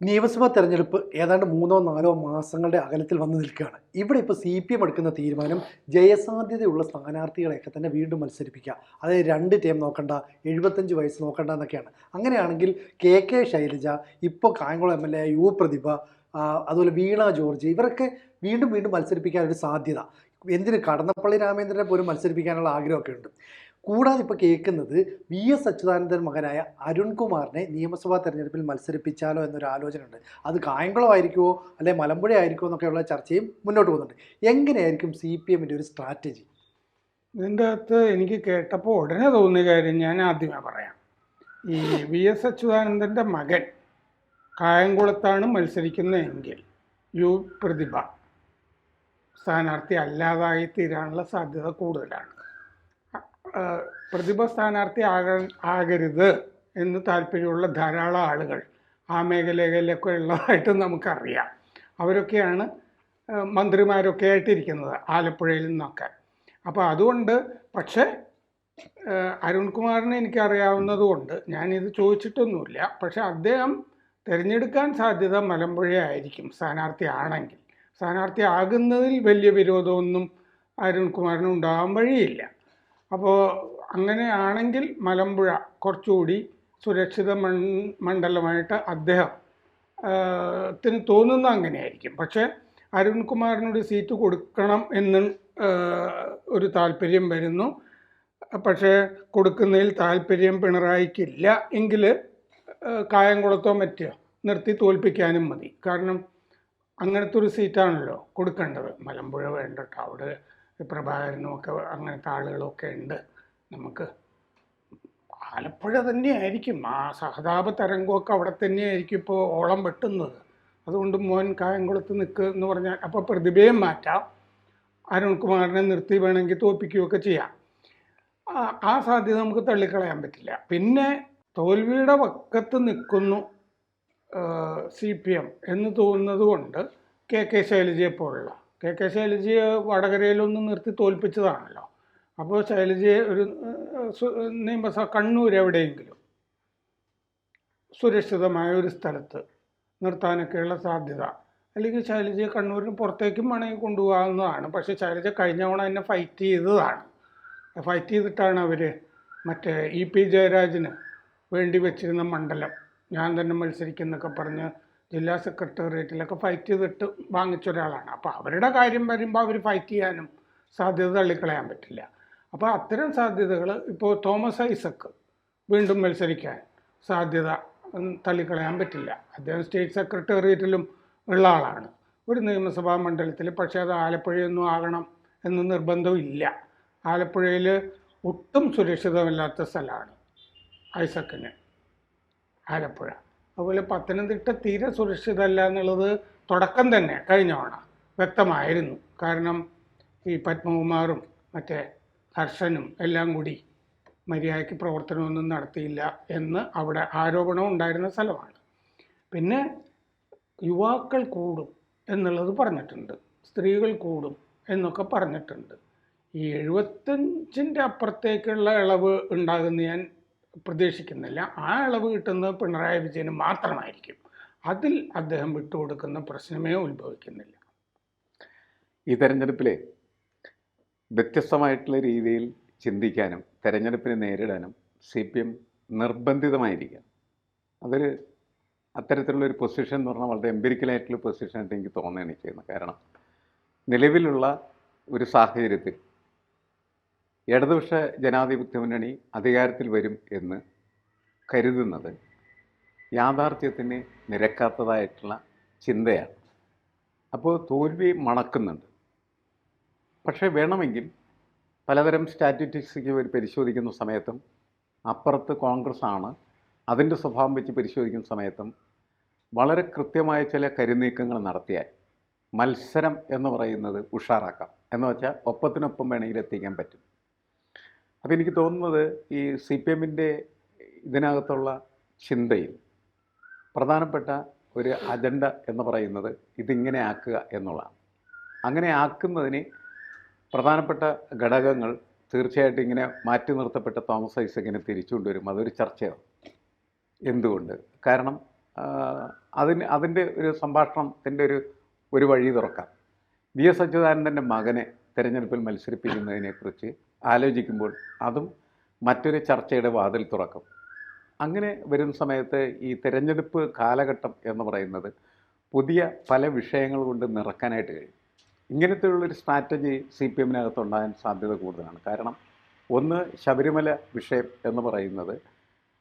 നിയമസഭാ തെരഞ്ഞെടുപ്പ് ഏതാണ്ട് 3-4 മാസങ്ങളുടെ അകലത്തിൽ വന്നു നിൽക്കുകയാണ്. ഇവിടെ ഇപ്പോൾ CPM എടുക്കുന്ന തീരുമാനം ജയസാധ്യതയുള്ള സ്ഥാനാർത്ഥികളെയൊക്കെ തന്നെ വീണ്ടും മത്സരിപ്പിക്കുക. അതായത് 2 ടേം നോക്കണ്ട, 75 വയസ്സ് നോക്കണ്ട എന്നൊക്കെയാണ്. അങ്ങനെയാണെങ്കിൽ കെ ശൈലജ, ഇപ്പോൾ കായംകുളം MLA പ്രതിഭ, അതുപോലെ വീണ ജോർജ്, ഇവരൊക്കെ വീണ്ടും വീണ്ടും മത്സരിപ്പിക്കാനൊരു സാധ്യത. എന്തിന് കടന്നപ്പള്ളി രാമേന്ദ്രനെ പോലും മത്സരിപ്പിക്കാനുള്ള ആഗ്രഹമൊക്കെ ഉണ്ട്. കൂടാതെ ഇപ്പോൾ കേൾക്കുന്നത് VS അച്യുതാനന്ദൻ മകനായ അരുൺകുമാറിനെ നിയമസഭാ തെരഞ്ഞെടുപ്പിൽ മത്സരിപ്പിച്ചാലോ എന്നൊരു ആലോചന ഉണ്ട്. അത് കായംകുളം ആയിരിക്കുമോ അല്ലെ മലമ്പുഴ ആയിരിക്കുമോ എന്നൊക്കെയുള്ള ചർച്ചയും മുന്നോട്ട് പോകുന്നുണ്ട്. എങ്ങനെയായിരിക്കും CPMൻ്റെ ഒരു സ്ട്രാറ്റജി? ഇതിൻ്റെ അകത്ത് എനിക്ക് കേട്ടപ്പോൾ ഉടനെ തോന്നിയ കാര്യം ഞാൻ ആദ്യമേ പറയാം. ഈ VS അച്യുതാനന്ദൻ്റെ മകൻ കായംകുളത്താണ് മത്സരിക്കുന്നതെങ്കിൽ പ്രതിഭ സ്ഥാനാർത്ഥി അല്ലാതായി തീരാനുള്ള സാധ്യത കൂടുതലാണ്. പ്രതിഭ സ്ഥാനാർത്ഥി ആകരുത് എന്ന് താല്പര്യമുള്ള ധാരാളം ആളുകൾ ആ മേഖലയിലൊക്കെ ഉള്ളതായിട്ട് നമുക്കറിയാം. അവരൊക്കെയാണ് മന്ത്രിമാരൊക്കെ ആയിട്ടിരിക്കുന്നത് ആലപ്പുഴയിൽ നിന്നൊക്കെ. അപ്പോൾ അതുകൊണ്ട് പക്ഷേ അരുൺകുമാറിനെ എനിക്കറിയാവുന്നത് കൊണ്ട് ഞാനിത് ചോദിച്ചിട്ടൊന്നുമില്ല. പക്ഷെ അദ്ദേഹം തിരഞ്ഞെടുക്കാൻ സാധ്യത മലമ്പുഴയായിരിക്കും സ്ഥാനാർത്ഥി ആണെങ്കിൽ. സ്ഥാനാർത്ഥി ആകുന്നതിൽ വലിയ വിരോധമൊന്നും അരുൺകുമാറിന് ഉണ്ടാകാൻ വഴിയില്ല. അപ്പോൾ അങ്ങനെയാണെങ്കിൽ മലമ്പുഴ കുറച്ചുകൂടി സുരക്ഷിത മണ്ഡലമായിട്ട് അദ്ദേഹത്തിന് തോന്നുന്ന അങ്ങനെയായിരിക്കും. പക്ഷേ അരുൺകുമാറിനൊരു സീറ്റ് കൊടുക്കണം എന്ന് ഒരു താല്പര്യം വരുന്നു. പക്ഷേ കൊടുക്കുന്നതിൽ താല്പര്യം പിണറായിക്കില്ല എങ്കിൽ കായംകുളത്തോ മറ്റോ നിർത്തി തോൽപ്പിക്കാനും മതി. കാരണം അങ്ങനത്തെ ഒരു സീറ്റാണല്ലോ കൊടുക്കേണ്ടത്. മലമ്പുഴ വേണ്ടിട്ട് അവിടെ പ്രഭാകരനും ഒക്കെ അങ്ങനത്തെ ആളുകളൊക്കെ ഉണ്ട്. നമുക്ക് ആലപ്പുഴ തന്നെയായിരിക്കും, ആ സഹതാപ തരംഗമൊക്കെ അവിടെ തന്നെയായിരിക്കും ഇപ്പോൾ ഓളം വെട്ടുന്നത്. അതുകൊണ്ട് മോൻ കായംകുളത്ത് നിൽക്കുക എന്ന് പറഞ്ഞാൽ അപ്പോൾ പ്രതിഭയും മാറ്റാം, അരുൺകുമാറിനെ നിർത്തി വേണമെങ്കിൽ തോൽപ്പിക്കുകയൊക്കെ ചെയ്യാം. ആ സാധ്യത നമുക്ക് തള്ളിക്കളയാൻ പറ്റില്ല. പിന്നെ തോൽവിയുടെ വക്കത്ത് നിൽക്കുന്നു CPM എന്ന് തോന്നുന്നത് കൊണ്ട് കെ ശൈലജയെ പോലുള്ള കെ ശൈലജയെ വടകരയിലൊന്നും നിർത്തി തോൽപ്പിച്ചതാണല്ലോ. അപ്പോൾ ശൈലജയെ ഒരു നിയമസഭ കണ്ണൂർ എവിടെയെങ്കിലും സുരക്ഷിതമായ ഒരു സ്ഥലത്ത് നിർത്താനൊക്കെയുള്ള സാധ്യത, അല്ലെങ്കിൽ ശൈലജയെ കണ്ണൂരിന് പുറത്തേക്കും വേണമെങ്കിൽ കൊണ്ടുപോകാവുന്നതാണ്. പക്ഷേ ശൈലജ കഴിഞ്ഞ തവണ എന്നെ ഫൈറ്റ് ചെയ്തിട്ടാണ് അവർ മറ്റേ EP ജയരാജന് വേണ്ടി വെച്ചിരുന്ന മണ്ഡലം ഞാൻ തന്നെ മത്സരിക്കുന്നൊക്കെ പറഞ്ഞ് ജില്ലാ സെക്രട്ടേറിയറ്റിലൊക്കെ ഫൈറ്റ് ചെയ്തിട്ട് വാങ്ങിച്ച ഒരാളാണ്. അപ്പോൾ അവരുടെ കാര്യം വരുമ്പോൾ അവർ ഫൈറ്റ് ചെയ്യാനും സാധ്യത തള്ളിക്കളയാൻ പറ്റില്ല. അപ്പോൾ അത്തരം സാധ്യതകൾ ഇപ്പോൾ തോമസ് ഐസക്ക് വീണ്ടും മത്സരിക്കാൻ സാധ്യത തള്ളിക്കളയാൻ പറ്റില്ല. അദ്ദേഹം സ്റ്റേറ്റ് സെക്രട്ടേറിയറ്റിലും ഉള്ള ആളാണ് ഒരു നിയമസഭാ മണ്ഡലത്തിൽ. പക്ഷേ അത് ആലപ്പുഴയൊന്നും ആകണം എന്ന് നിർബന്ധമില്ല. ആലപ്പുഴയിൽ ഒട്ടും സുരക്ഷിതമല്ലാത്ത സ്ഥലമാണ് ഐസക്കിന് ആലപ്പുഴ. അതുപോലെ പത്തനംതിട്ട തീരെ സുരക്ഷിതമല്ല എന്നുള്ളത് തുടക്കം തന്നെ കഴിഞ്ഞ തവണ വ്യക്തമായിരുന്നു. കാരണം ഈ പത്മകുമാറും മറ്റേ ഹർഷനും എല്ലാം കൂടി മര്യാദയ്ക്ക് പ്രവർത്തനമൊന്നും നടത്തിയില്ല എന്ന് അവിടെ ആരോപണം ഉണ്ടായിരുന്ന സ്ഥലമാണ്. പിന്നെ യുവാക്കൾ കൂടും എന്നുള്ളത് പറഞ്ഞിട്ടുണ്ട്, സ്ത്രീകൾ കൂടും എന്നൊക്കെ പറഞ്ഞിട്ടുണ്ട്. ഈ 75-ൻ്റെ അപ്പുറത്തേക്കുള്ള ഇളവ് ഉണ്ടാകുന്ന ഞാൻ പ്രതീക്ഷിക്കുന്നില്ല. ആ ഇളവ് കിട്ടുന്നത് പിണറായി വിജയന് മാത്രമായിരിക്കും. അതിൽ അദ്ദേഹം വിട്ടുകൊടുക്കുന്ന പ്രശ്നമേ ഉത്ഭവിക്കുന്നില്ല. ഈ തെരഞ്ഞെടുപ്പിലെ വ്യത്യസ്തമായിട്ടുള്ള രീതിയിൽ ചിന്തിക്കാനും തെരഞ്ഞെടുപ്പിനെ നേരിടാനും CPM നിർബന്ധിതമായിരിക്കുക. അത്തരത്തിലുള്ളൊരു പൊസിഷൻ എന്ന് പറഞ്ഞാൽ വളരെ എംപിരിക്കലായിട്ടുള്ള പൊസിഷനായിട്ട് എനിക്ക് തോന്നുകയാണ് ചെയ്യുന്നത്. കാരണം നിലവിലുള്ള ഒരു സാഹചര്യത്തിൽ ഇടതുപക്ഷ ജനാധിപത്യ മുന്നണി അധികാരത്തിൽ വരും എന്ന് കരുതുന്നത് യാഥാർത്ഥ്യത്തിന് നിരക്കാത്തതായിട്ടുള്ള ചിന്തയാണ്. അപ്പോൾ തോൽവി മണക്കുന്നുണ്ട്. പക്ഷേ വേണമെങ്കിൽ പലതരം സ്റ്റാറ്റിസ്റ്റിക്സ് പരിശോധിക്കുന്ന സമയത്തും അപ്പുറത്ത് കോൺഗ്രസ് ആണ്, അതിൻ്റെ സ്വഭാവം വെച്ച് പരിശോധിക്കുന്ന സമയത്തും വളരെ കൃത്യമായ ചില കരുനീക്കങ്ങൾ നടത്തിയാൽ മത്സരം എന്ന് പറയുന്നത് ഉഷാറാക്കാം. എന്ന് വെച്ചാൽ ഒപ്പത്തിനൊപ്പം വേണമെങ്കിൽ എത്തിക്കാൻ പറ്റും. അപ്പോൾ എനിക്ക് തോന്നുന്നത് ഈ CPMൻ്റെ ഇതിനകത്തുള്ള ചിന്തയിൽ പ്രധാനപ്പെട്ട ഒരു അജണ്ട എന്ന് പറയുന്നത് ഇതിങ്ങനെ ആക്കുക എന്നുള്ളതാണ്. അങ്ങനെ ആക്കുന്നതിന് പ്രധാനപ്പെട്ട ഘടകങ്ങൾ തീർച്ചയായിട്ടും ഇങ്ങനെ മാറ്റി നിർത്തപ്പെട്ട തോമസ് ഐസക്കിനെ തിരിച്ചുകൊണ്ടുവരും. അതൊരു ചർച്ചയാണ്. എന്തുകൊണ്ട്? കാരണം അതിൻ്റെ ഒരു സംഭാഷണത്തിൻ്റെ ഒരു വഴി തുറക്കാം. വി എസ് അച്യുതാനന്ദൻ്റെ മകനെ തിരഞ്ഞെടുപ്പിൽ മത്സരിപ്പിക്കുന്നതിനെക്കുറിച്ച് ആലോചിക്കുമ്പോൾ അതും മറ്റൊരു ചർച്ചയുടെ വാതിൽ തുറക്കും. അങ്ങനെ വരുന്ന സമയത്ത് ഈ തിരഞ്ഞെടുപ്പ് കാലഘട്ടം എന്ന് പറയുന്നത് പുതിയ പല വിഷയങ്ങൾ കൊണ്ട് നിറക്കാനായിട്ട് കഴിയും. ഇങ്ങനത്തെയുള്ളൊരു സ്ട്രാറ്റജി സി പി എമ്മിനകത്തുണ്ടാകാൻ സാധ്യത കൂടുതലാണ്. കാരണം ഒന്ന്, ശബരിമല വിഷയം എന്ന് പറയുന്നത്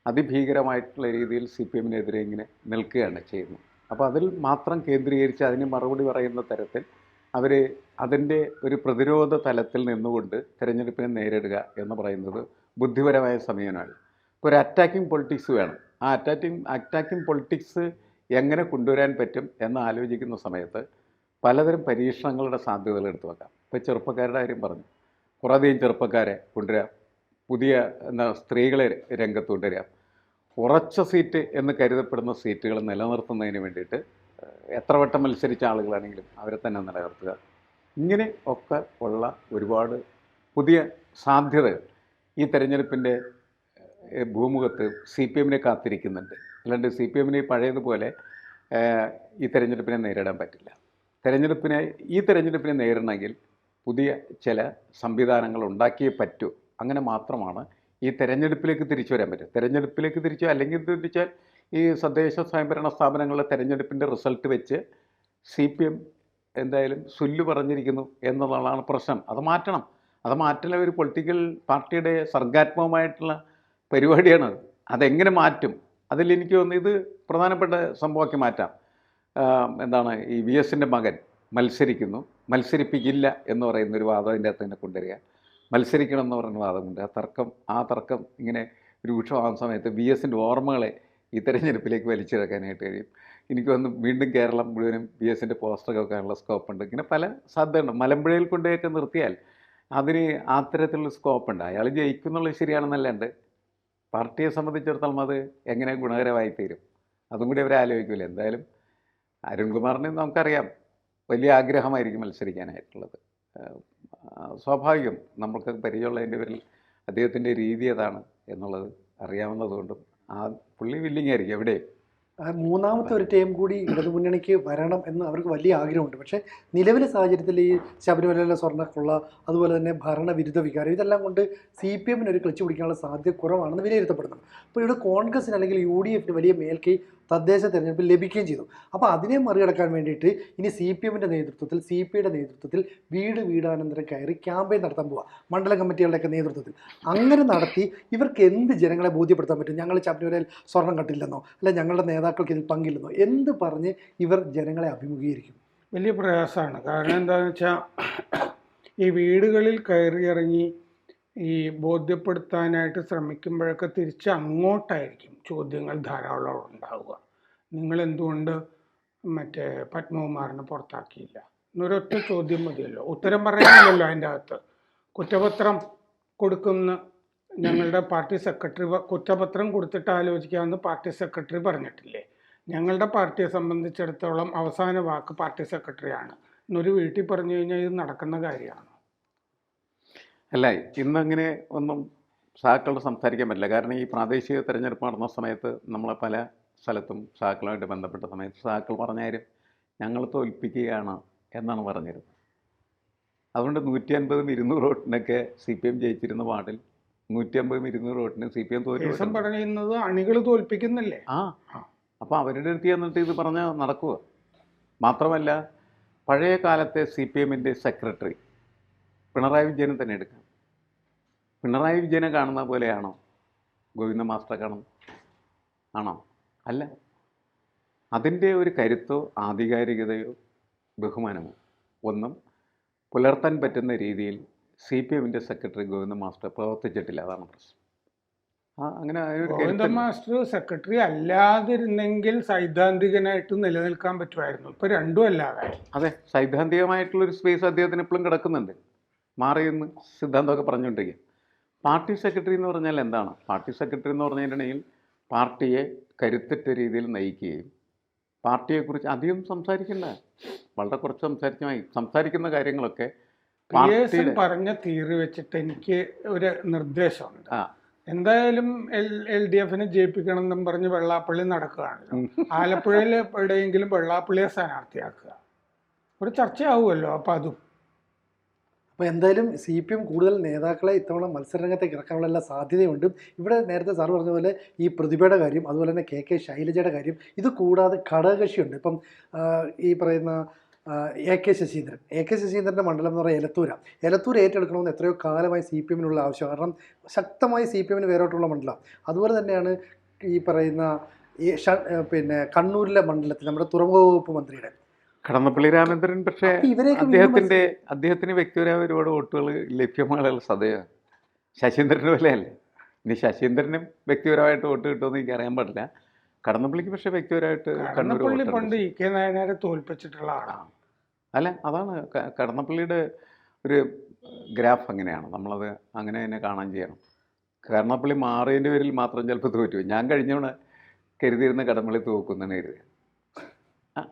അതിഭീകരമായിട്ടുള്ള രീതിയിൽ സി പി എമ്മിനെതിരെ ഇങ്ങനെ നിൽക്കുകയാണ് ചെയ്യുന്നത്. അപ്പോൾ അതിൽ മാത്രം കേന്ദ്രീകരിച്ച് അതിന് മറുപടി പറയുന്ന തരത്തിൽ അവർ അതിൻ്റെ ഒരു പ്രതിരോധ തലത്തിൽ നിന്നുകൊണ്ട് തിരഞ്ഞെടുപ്പിനെ നേരിടുക എന്ന് പറയുന്നത് ബുദ്ധിപരമായ സമീപനമാണ്. ഇപ്പോൾ ഒരു അറ്റാക്കിംഗ് പൊളിറ്റിക്സ് വേണം. ആ അറ്റാക്കിംഗ് പൊളിറ്റിക്സ് എങ്ങനെ കൊണ്ടുവരാൻ പറ്റും എന്ന് ആലോചിക്കുന്ന സമയത്ത് പലതരം പരീക്ഷണങ്ങളുടെ സാധ്യതകൾ എടുത്തു വെക്കാം. ഇപ്പോൾ ചെറുപ്പക്കാരുടെ കാര്യം പറഞ്ഞു, കുറേയധികം ചെറുപ്പക്കാരെ കൊണ്ടുവരാം, പുതിയ സ്ത്രീകളെ രംഗത്ത് കൊണ്ടുവരാം, ഉറച്ച സീറ്റ് എന്ന് കരുതപ്പെടുന്ന സീറ്റുകൾ നിലനിർത്തുന്നതിന് വേണ്ടിയിട്ട് എത്ര വട്ടം മത്സരിച്ച ആളുകളാണെങ്കിലും അവരെ തന്നെ നിലനിർത്തുക. ഇങ്ങനെ ഒക്കെ ഉള്ള ഒരുപാട് പുതിയ സാധ്യതകൾ ഈ തെരഞ്ഞെടുപ്പിൻ്റെ ഭൂമുഖത്ത് സി പി എമ്മിനെ കാത്തിരിക്കുന്നുണ്ട്. അല്ലാണ്ട് സി പി എമ്മിന് പഴയതുപോലെ ഈ തെരഞ്ഞെടുപ്പിനെ നേരിടാൻ പറ്റില്ല. ഈ തെരഞ്ഞെടുപ്പിനെ നേരിടണമെങ്കിൽ പുതിയ ചില സംവിധാനങ്ങൾ ഉണ്ടാക്കിയേ പറ്റൂ. അങ്ങനെ മാത്രമാണ് ഈ തെരഞ്ഞെടുപ്പിലേക്ക് തിരിച്ചു വരാൻ പറ്റും. തെരഞ്ഞെടുപ്പിലേക്ക് തിരിച്ചു അല്ലെങ്കിൽ തിരിച്ചാൽ ഈ തദ്ദേശ സ്വയംഭരണ സ്ഥാപനങ്ങളിലെ തെരഞ്ഞെടുപ്പിൻ്റെ റിസൾട്ട് വെച്ച് സി പി എം എന്തായാലും സുല്ല് പറഞ്ഞിരിക്കുന്നു എന്നുള്ളതാണ് പ്രശ്നം. അത് മാറ്റണം. അത് മാറ്റുന്ന ഒരു പൊളിറ്റിക്കൽ പാർട്ടിയുടെ സർഗാത്മകമായിട്ടുള്ള പരിപാടിയാണ്. അതെങ്ങനെ മാറ്റും? അതിലെനിക്ക് തോന്നുന്നു ഇത് പ്രധാനപ്പെട്ട സംഭവമാക്കി മാറ്റാം. എന്താണ്, ഈ വി എസിൻ്റെ മകൻ മത്സരിപ്പിക്കില്ല എന്ന് പറയുന്നൊരു വാദം അതിൻ്റെ അകത്ത് തന്നെ കൊണ്ടുവരിക, മത്സരിക്കണം എന്ന് പറയുന്ന വാദമുണ്ട്. ആ തർക്കം ഇങ്ങനെ രൂക്ഷമാകുന്ന സമയത്ത് വി എസിൻ്റെ ഓർമ്മകളെ ഈ തെരഞ്ഞെടുപ്പിലേക്ക് വലിച്ചിറക്കാനായിട്ട് കഴിയും. എനിക്ക് തോന്നുന്നു വീണ്ടും കേരളം മുഴുവനും വി എസിൻ്റെ പോസ്റ്ററൊക്കെ വെക്കാനുള്ള സ്കോപ്പുണ്ട്. ഇങ്ങനെ പല സാധ്യതയുണ്ട്. മലമ്പുഴയിൽ കൊണ്ടുപോയൊക്കെ നിർത്തിയാൽ അതിന് അത്തരത്തിലുള്ള സ്കോപ്പുണ്ട്. അയാൾ ജയിക്കുന്നുള്ളത് ശരിയാണെന്നല്ലാണ്ട് പാർട്ടിയെ സംബന്ധിച്ചിടത്തോളം അത് എങ്ങനെ ഗുണകരമായി തീരും അതും കൂടി അവരെ ആലോചിക്കില്ല. എന്തായാലും അരുൺകുമാറിന് നമുക്കറിയാം വലിയ ആഗ്രഹമായിരിക്കും മത്സരിക്കാനായിട്ടുള്ളത്. സ്വാഭാവികം, നമുക്ക് പരിചയമുള്ളതിൻ്റെ പേരിൽ അദ്ദേഹത്തിൻ്റെ രീതി അതാണ് എന്നുള്ളത് അറിയാവുന്നതുകൊണ്ടും പുള്ളി വില്ലിങ് ആയിരിക്കും എവിടെ. മൂന്നാമത്തെ ഒരു ടൈം കൂടി ഇടതുമുന്നണിക്ക് വരണം എന്ന് അവർക്ക് വലിയ ആഗ്രഹമുണ്ട്. പക്ഷേ നിലവിലെ സാഹചര്യത്തിൽ ഈ ശബരിമലയിലെ സ്വർണ്ണക്കൊള്ള, അതുപോലെ തന്നെ ഭരണവിരുദ്ധ വികാരം, ഇതെല്ലാം കൊണ്ട് സി പി എമ്മിന് ഒരു ക്ലച്ച് പിടിക്കാനുള്ള സാധ്യത കുറവാണെന്ന് വിലയിരുത്തപ്പെടുന്നു. അപ്പോൾ ഇവിടെ കോൺഗ്രസിന് അല്ലെങ്കിൽ യു ഡി എഫിന് വലിയ മേൽക്കൈ തദ്ദേശ തെരഞ്ഞെടുപ്പിൽ ലഭിക്കുകയും ചെയ്തു. അപ്പോൾ അതിനെ മറികടക്കാൻ വേണ്ടിയിട്ട് ഇനി സി പി എമ്മിൻ്റെ നേതൃത്വത്തിൽ, സി പി ഐയുടെ നേതൃത്വത്തിൽ വീടാനന്തരം കയറി ക്യാമ്പയിൻ നടത്താൻ പോവുക, മണ്ഡല കമ്മിറ്റികളുടെയൊക്കെ നേതൃത്വത്തിൽ. അങ്ങനെ നടത്തി ഇവർക്ക് എന്ത് ജനങ്ങളെ ബോധ്യപ്പെടുത്താൻ പറ്റും? ഞങ്ങൾ ശബരിമലയിൽ സ്വർണം കട്ടില്ലെന്നോ, അല്ല ഞങ്ങളുടെ നേതാക്കൾക്ക് ഇതിൽ പങ്കില്ലെന്നോ എന്ത് പറഞ്ഞ് ഇവർ ജനങ്ങളെ അഭിമുഖീകരിക്കും? വലിയ പ്രയാസമാണ്. കാരണം എന്താണെന്ന് വെച്ചാൽ ഈ വീടുകളിൽ കയറിയിറങ്ങി ഈ ബോധ്യപ്പെടുത്താനായിട്ട് ശ്രമിക്കുമ്പോഴൊക്കെ തിരിച്ച് അങ്ങോട്ടായിരിക്കും ചോദ്യങ്ങൾ ധാരാളം ഉണ്ടാവുക. നിങ്ങളെന്തുകൊണ്ട് പത്മകുമാറിനെ പുറത്താക്കിയില്ല എന്നൊരൊറ്റ ചോദ്യം മതിയല്ലോ. ഉത്തരം പറയാനില്ലല്ലോ അതിൻ്റെ അകത്ത്. കുറ്റപത്രം കൊടുക്കുന്ന ഞങ്ങളുടെ പാർട്ടി സെക്രട്ടറി, കുറ്റപത്രം കൊടുത്തിട്ട് ആലോചിക്കാമെന്ന് പാർട്ടി സെക്രട്ടറി പറഞ്ഞിട്ടില്ലേ? ഞങ്ങളുടെ പാർട്ടിയെ സംബന്ധിച്ചിടത്തോളം അവസാന വാക്ക് പാർട്ടി സെക്രട്ടറിയാണ് എന്നൊരു വീട്ടിൽ പറഞ്ഞു കഴിഞ്ഞാൽ ഇത് നടക്കുന്ന കാര്യമാണ്. അല്ല, ഇന്നങ്ങനെ ഒന്നും സഹാക്കളോട് സംസാരിക്കാൻ പറ്റില്ല. കാരണം ഈ പ്രാദേശിക തെരഞ്ഞെടുപ്പ് നടന്ന സമയത്ത് നമ്മളെ പല സ്ഥലത്തും സഹാക്കളുമായിട്ട് ബന്ധപ്പെട്ട സമയത്ത് സഹാക്കൾ പറഞ്ഞാലും ഞങ്ങൾ തോൽപ്പിക്കുകയാണ് എന്നാണ് പറഞ്ഞിരുന്നത്. അതുകൊണ്ട് 150-200 വോട്ടിനൊക്കെ സി പി എം ജയിച്ചിരുന്ന വാർഡിൽ 150-200 വോട്ടിന് സി പി എം തോൽപ്പിക്കും പറയുന്നത് അണികൾ തോൽപ്പിക്കുന്നില്ലേ? അപ്പോൾ അവരുടെ അടുത്ത് ചെന്നിട്ട് ഇത് പറഞ്ഞാൽ നടക്കുക. മാത്രമല്ല, പഴയ കാലത്തെ സി പി എമ്മിൻ്റെ സെക്രട്ടറി പിണറായി വിജയനെ തന്നെ എടുക്കാം. പിണറായി വിജയനെ കാണുന്ന പോലെയാണോ ഗോവിന്ദ മാസ്റ്ററെ കാണുന്നത്? ആണോ? അല്ല. അതിൻ്റെ ഒരു കരുത്തോ ആധികാരികതയോ ബഹുമാനമോ ഒന്നും പുലർത്താൻ പറ്റുന്ന രീതിയിൽ സി പി എമ്മിൻ്റെ സെക്രട്ടറി ഗോവിന്ദ മാസ്റ്റർ പ്രവർത്തിച്ചിട്ടില്ല. അതാണ് പ്രശ്നം. അങ്ങനെ ഗോവിന്ദ മാസ്റ്റർ സെക്രട്ടറി അല്ലാതിരുന്നെങ്കിൽ സൈദ്ധാന്തികനായിട്ട് നിലനിൽക്കാൻ പറ്റുമായിരുന്നു. ഇപ്പോൾ രണ്ടും അല്ലാതെ. അതെ, സൈദ്ധാന്തികമായിട്ടുള്ളൊരു സ്പേസ് അദ്ദേഹത്തിന് ഇപ്പോഴും കിടക്കുന്നുണ്ട്. മാറിയെന്ന് സിദ്ധാന്തമൊക്കെ പറഞ്ഞുകൊണ്ടിരിക്കുക. പാർട്ടി സെക്രട്ടറി എന്ന് പറഞ്ഞാൽ എന്താണ്? പാർട്ടി സെക്രട്ടറി എന്ന് പറഞ്ഞിട്ടുണ്ടെങ്കിൽ പാർട്ടിയെ കരുത്തുറ്റ രീതിയിൽ നയിക്കുകയും പാർട്ടിയെക്കുറിച്ച് അധികം സംസാരിക്കില്ല, വളരെ കുറച്ച് സംസാരിക്കുന്ന കാര്യങ്ങളൊക്കെ പറഞ്ഞ തീറി വെച്ചിട്ട് എനിക്ക് ഒരു നിർദ്ദേശമുണ്ട്. എന്തായാലും LDF-നെ ജയിപ്പിക്കണം എന്നും പറഞ്ഞ് വെള്ളാപ്പള്ളി നടക്കുകയാണല്ലോ. ആലപ്പുഴയിൽ എവിടെയെങ്കിലും വെള്ളാപ്പള്ളിയെ സ്ഥാനാർത്ഥിയാക്കുക, ഒരു ചർച്ചയാവുമല്ലോ. അപ്പം അതും അപ്പോൾ എന്തായാലും CPM കൂടുതൽ നേതാക്കളെ ഇത്തവണ മത്സരരംഗത്തേക്ക് ഇറക്കാനുള്ള എല്ലാ സാധ്യതയുണ്ട്. ഇവിടെ നേരത്തെ സാർ പറഞ്ഞ പോലെ ഈ പ്രതിഭയുടെ കാര്യം, അതുപോലെ തന്നെ KK ശൈലജയുടെ കാര്യം, ഇത് കൂടാതെ ഘടകകക്ഷിയുണ്ട്. ഇപ്പം ഈ പറയുന്ന AK ശശീന്ദ്രൻ്റെ മണ്ഡലം എന്ന് പറയുന്നത് എലത്തൂർ ഏറ്റെടുക്കണമെന്ന് എത്രയോ കാലമായി CPM-നുള്ള ആവശ്യം. കാരണം ശക്തമായി CPM-ന് വേരോട്ടുള്ള മണ്ഡലം. അതുപോലെ തന്നെയാണ് ഈ പറയുന്ന പിന്നെ കണ്ണൂരിലെ മണ്ഡലത്തിൽ നമ്മുടെ തുറമുഖ വകുപ്പ് മന്ത്രിയുടെ കടന്നപ്പള്ളി രാമേന്ദ്രൻ. പക്ഷേ അദ്ദേഹത്തിന് വ്യക്തിപരമായ ഒരുപാട് വോട്ടുകൾ ലഭ്യമാകാനുള്ള സാധ്യത ശശീന്ദ്രൻ്റെ വിലയല്ലേ. ഇനി ശശീന്ദ്രനും വ്യക്തിപരമായിട്ട് വോട്ട് കിട്ടുമെന്ന് എനിക്ക് അറിയാൻ പാടില്ല. കടന്നപ്പള്ളിക്ക് പക്ഷേ വ്യക്തിപരമായിട്ട് കടന്നപ്പള്ളി പണ്ട് EK നായനാരെ തോൽപ്പിച്ചിട്ടുള്ള ആളാണ്. അല്ല, അതാണ് കടന്നപ്പള്ളിയുടെ ഒരു ഗ്രാഫ് അങ്ങനെയാണ്. നമ്മളത് അങ്ങനെ തന്നെ കാണാൻ ചെയ്യണം. കടന്നപ്പള്ളി മാറിയതിൻ്റെ പേരിൽ മാത്രം ചിലപ്പോൾ തോറ്റു. ഞാൻ കഴിഞ്ഞവണ കരുതിയിരുന്ന കടന്നപ്പള്ളി തോക്കുന്നതാണ് കരുതി.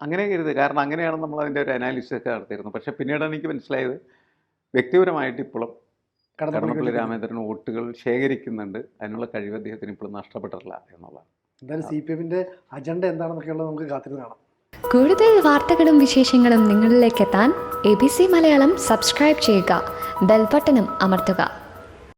അങ്ങനെ കരുത്. കാരണം അങ്ങനെയാണ് നമ്മൾ അതിൻ്റെ ഒരു അനാലിസിസ് ഒക്കെ നടത്തിയിരുന്നത്. പക്ഷേ പിന്നീടാണ് എനിക്ക് മനസ്സിലായത് വ്യക്തിപരമായിട്ട് ഇപ്പോഴും കടന്നപ്പള്ളി രാമേന്ദ്രൻ വോട്ടുകൾ ശേഖരിക്കുന്നുണ്ട്. അതിനുള്ള കഴിവ് അദ്ദേഹത്തിന് ഇപ്പോഴും നഷ്ടപ്പെട്ടിട്ടില്ല എന്നുള്ളതാണ്. എന്തായാലും CPM-ന്റെ അജണ്ട എന്താണെന്നൊക്കെയുള്ളത് നമുക്ക് കാത്തിരുന്ന് കാണാം. കൂടുതൽ വാർത്തകളും വിശേഷങ്ങളും നിങ്ങളിലേക്ക് എത്താൻ ABC മലയാളം സബ്സ്ക്രൈബ് ചെയ്യുക, ബെൽ ബട്ടണും അമർത്തുക.